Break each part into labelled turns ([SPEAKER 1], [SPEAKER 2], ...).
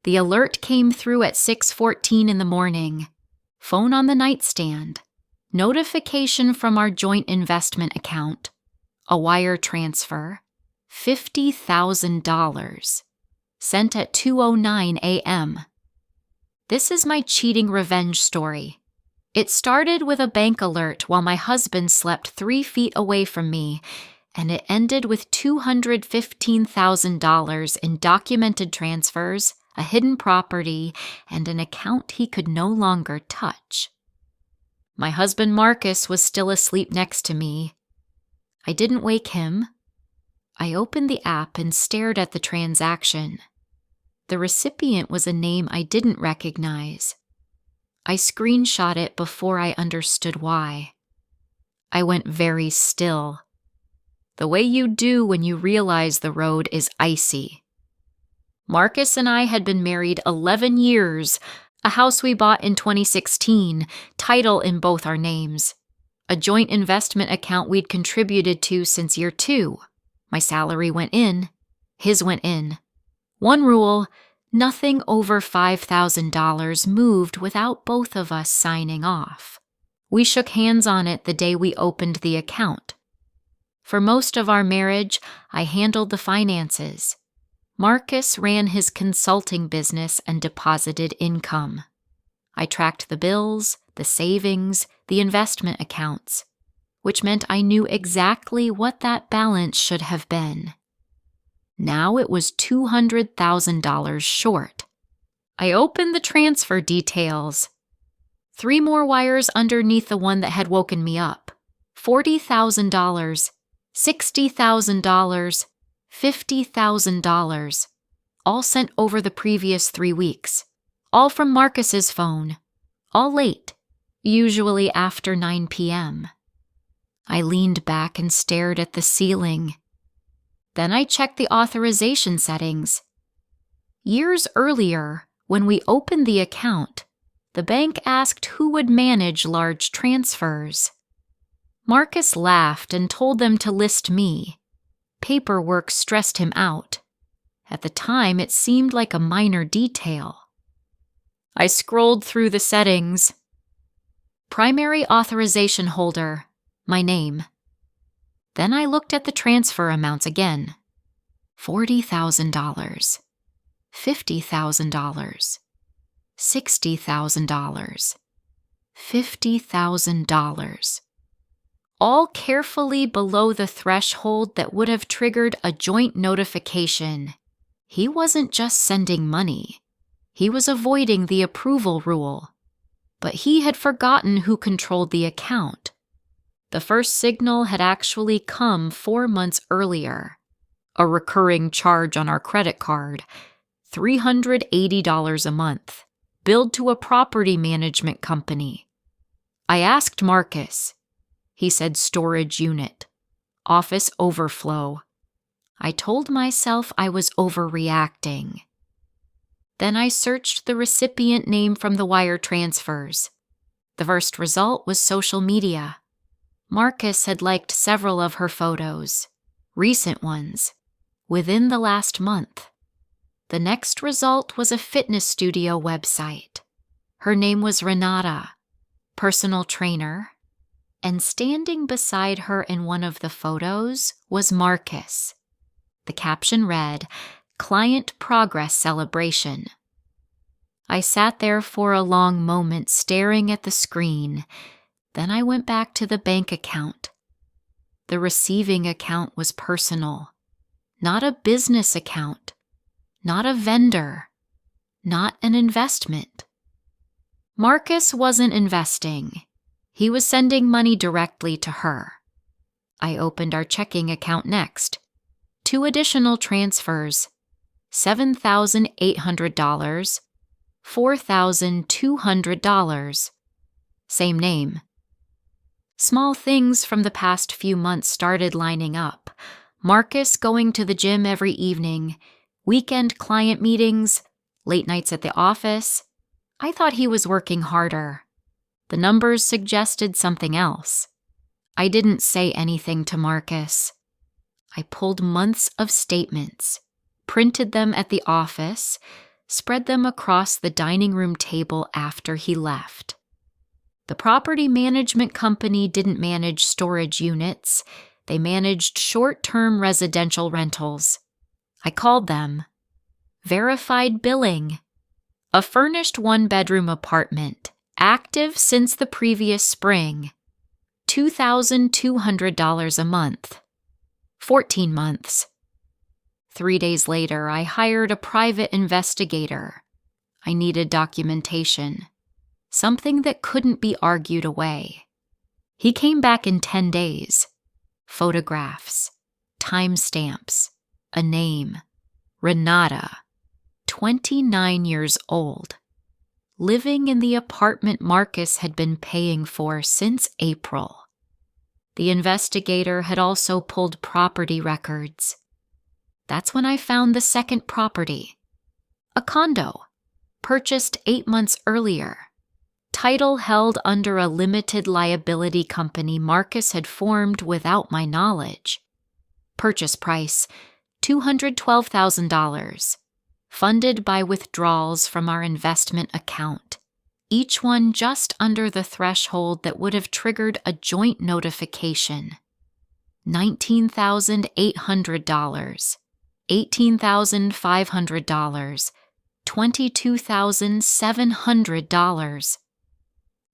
[SPEAKER 1] The alert came through at 6:14 in the morning. Phone on the nightstand. Notification from our joint investment account. A wire transfer. $50,000. Sent at 2:09 a.m. This is my cheating revenge story. It started with a bank alert while my husband slept 3 feet away from me, and it ended with $215,000 in documented transfers, a hidden property, and an account he could no longer touch. My husband Marcus was still asleep next to me. I didn't wake him. I opened the app and stared at the transaction. The recipient was a name I didn't recognize. I screenshot it before I understood why. I went very still. The way you do when you realize the road is icy. Marcus and I had been married 11 years, a house we bought in 2016, title in both our names, a joint investment account we'd contributed to since year 2. My salary went in, his went in. One rule, nothing over $5,000 moved without both of us signing off. We shook hands on it the day we opened the account. For most of our marriage, I handled the finances. Marcus ran his consulting business and deposited income. I tracked the bills, the savings, the investment accounts, which meant I knew exactly what that balance should have been. Now it was $200,000 short. I opened the transfer details. 3 more wires underneath the one that had woken me up. $40,000, $60,000, $50,000, all sent over the previous 3 weeks, all from Marcus's phone, all late, usually after 9 p.m. I leaned back and stared at the ceiling. Then I checked the authorization settings. Years earlier, when we opened the account, the bank asked who would manage large transfers. Marcus laughed and told them to list me. Paperwork stressed him out. At the time, it seemed like a minor detail. I scrolled through the settings. Primary authorization holder, my name. Then I looked at the transfer amounts again. $40,000, $50,000, $60,000, $50,000. All carefully below the threshold that would have triggered a joint notification. He wasn't just sending money. He was avoiding the approval rule. But he had forgotten who controlled the account. The first signal had actually come 4 months earlier. A recurring charge on our credit card, $380 a month, billed to a property management company. I asked Marcus. He said storage unit, office overflow. I told myself I was overreacting. Then I searched the recipient name from the wire transfers. The first result was social media. Marcus had liked several of her photos, recent ones, within the last month. The next result was a fitness studio website. Her name was Renata, personal trainer, and standing beside her in one of the photos was Marcus. The caption read, "Client Progress Celebration." I sat there for a long moment staring at the screen. Then I went back to the bank account. The receiving account was personal, not a business account, not a vendor, not an investment. Marcus wasn't investing. He was sending money directly to her. I opened our checking account next. 2 additional transfers, $7,800, $4,200. Same name. Small things from the past few months started lining up. Marcus going to the gym every evening, weekend client meetings, late nights at the office. I thought he was working harder. The numbers suggested something else. I didn't say anything to Marcus. I pulled months of statements, printed them at the office, spread them across the dining room table after he left. The property management company didn't manage storage units. They managed short-term residential rentals. I called them. Verified billing. A furnished one-bedroom apartment, active since the previous spring. $2,200 a month. 14 months. 3 days later, I hired a private investigator. I needed documentation. Something that couldn't be argued away. He came back in 10 days. Photographs, timestamps, a name. Renata, 29 years old. Living in the apartment Marcus had been paying for since April. The investigator had also pulled property records. That's when I found the second property. A condo, purchased 8 months earlier. Title held under a limited liability company Marcus had formed without my knowledge. Purchase price, $212,000. Funded by withdrawals from our investment account. Each one just under the threshold that would have triggered a joint notification. $19,800, $18,500, $22,700.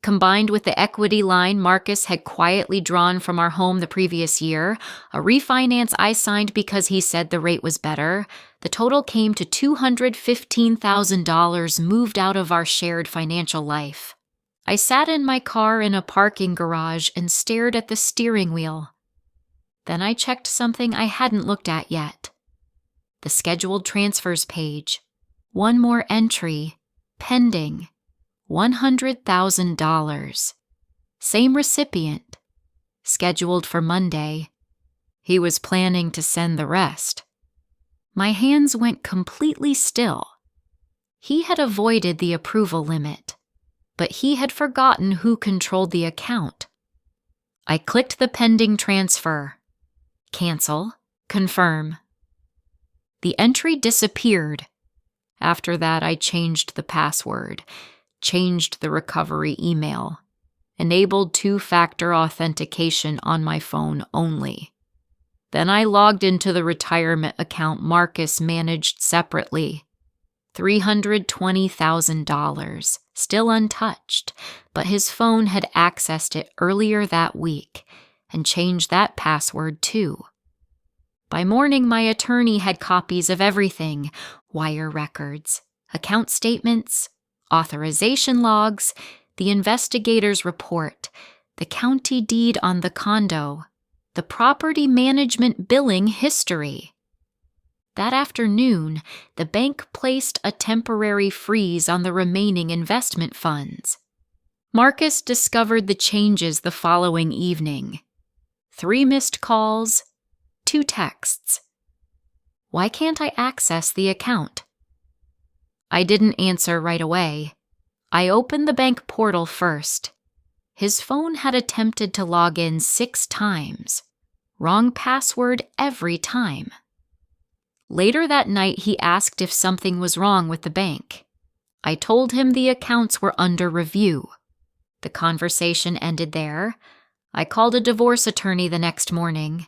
[SPEAKER 1] Combined with the equity line Marcus had quietly drawn from our home the previous year, a refinance I signed because he said the rate was better, the total came to $215,000 moved out of our shared financial life. I sat in my car in a parking garage and stared at the steering wheel. Then I checked something I hadn't looked at yet. The scheduled transfers page. One more entry. Pending. $100,000. Same recipient. Scheduled for Monday. He was planning to send the rest. My hands went completely still. He had avoided the approval limit, but he had forgotten who controlled the account. I clicked the pending transfer. Cancel. Confirm. The entry disappeared. After that, I changed the password. Changed the recovery email, enabled two-factor authentication on my phone only. Then I logged into the retirement account Marcus managed separately. $320,000, still untouched, but his phone had accessed it earlier that week and changed that password too. By morning, my attorney had copies of everything: wire records, account statements, authorization logs, the investigator's report, the county deed on the condo, the property management billing history. That afternoon, the bank placed a temporary freeze on the remaining investment funds. Marcus discovered the changes the following evening. 3 missed calls, 2 texts. Why can't I access the account? I didn't answer right away. I opened the bank portal first. His phone had attempted to log in 6 times. Wrong password every time. Later that night, he asked if something was wrong with the bank. I told him the accounts were under review. The conversation ended there. I called a divorce attorney the next morning.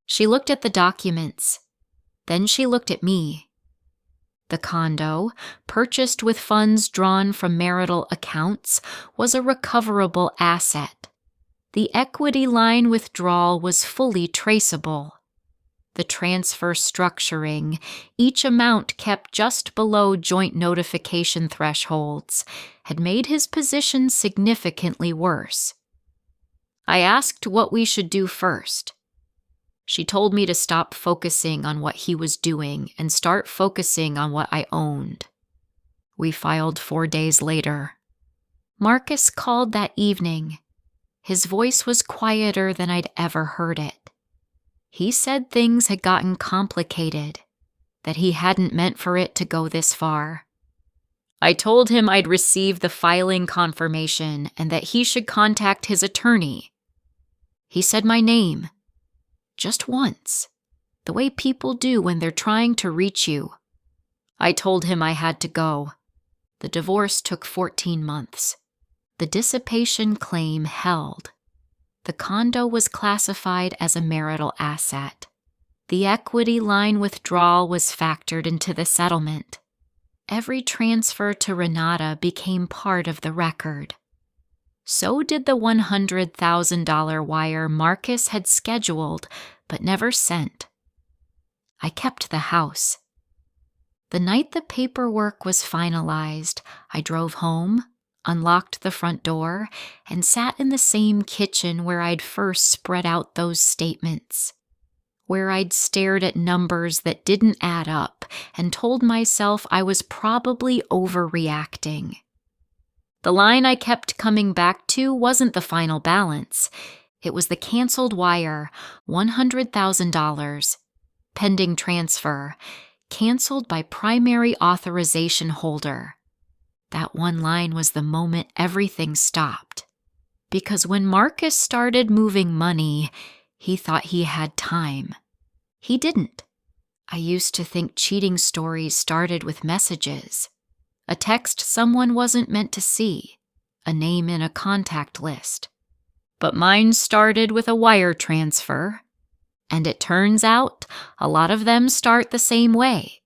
[SPEAKER 1] She looked at the documents. Then she looked at me. The condo, purchased with funds drawn from marital accounts, was a recoverable asset. The equity line withdrawal was fully traceable. The transfer structuring, each amount kept just below joint notification thresholds, had made his position significantly worse. I asked what we should do first. She told me to stop focusing on what he was doing and start focusing on what I owned. We filed 4 days later. Marcus called that evening. His voice was quieter than I'd ever heard it. He said things had gotten complicated, that he hadn't meant for it to go this far. I told him I'd received the filing confirmation and that he should contact his attorney. He said my name. Just once, the way people do when they're trying to reach you. I told him I had to go. The divorce took 14 months. The dissipation claim held. The condo was classified as a marital asset. The equity line withdrawal was factored into the settlement. Every transfer to Renata became part of the record. So did the $100,000 wire Marcus had scheduled but never sent. I kept the house. The night the paperwork was finalized, I drove home, unlocked the front door, and sat in the same kitchen where I'd first spread out those statements, where I'd stared at numbers that didn't add up and told myself I was probably overreacting. The line I kept coming back to wasn't the final balance. It was the canceled wire, $100,000, pending transfer, canceled by primary authorization holder. That one line was the moment everything stopped. Because when Marcus started moving money, he thought he had time. He didn't. I used to think cheating stories started with messages. A text someone wasn't meant to see, a name in a contact list. But mine started with a wire transfer. And it turns out a lot of them start the same way.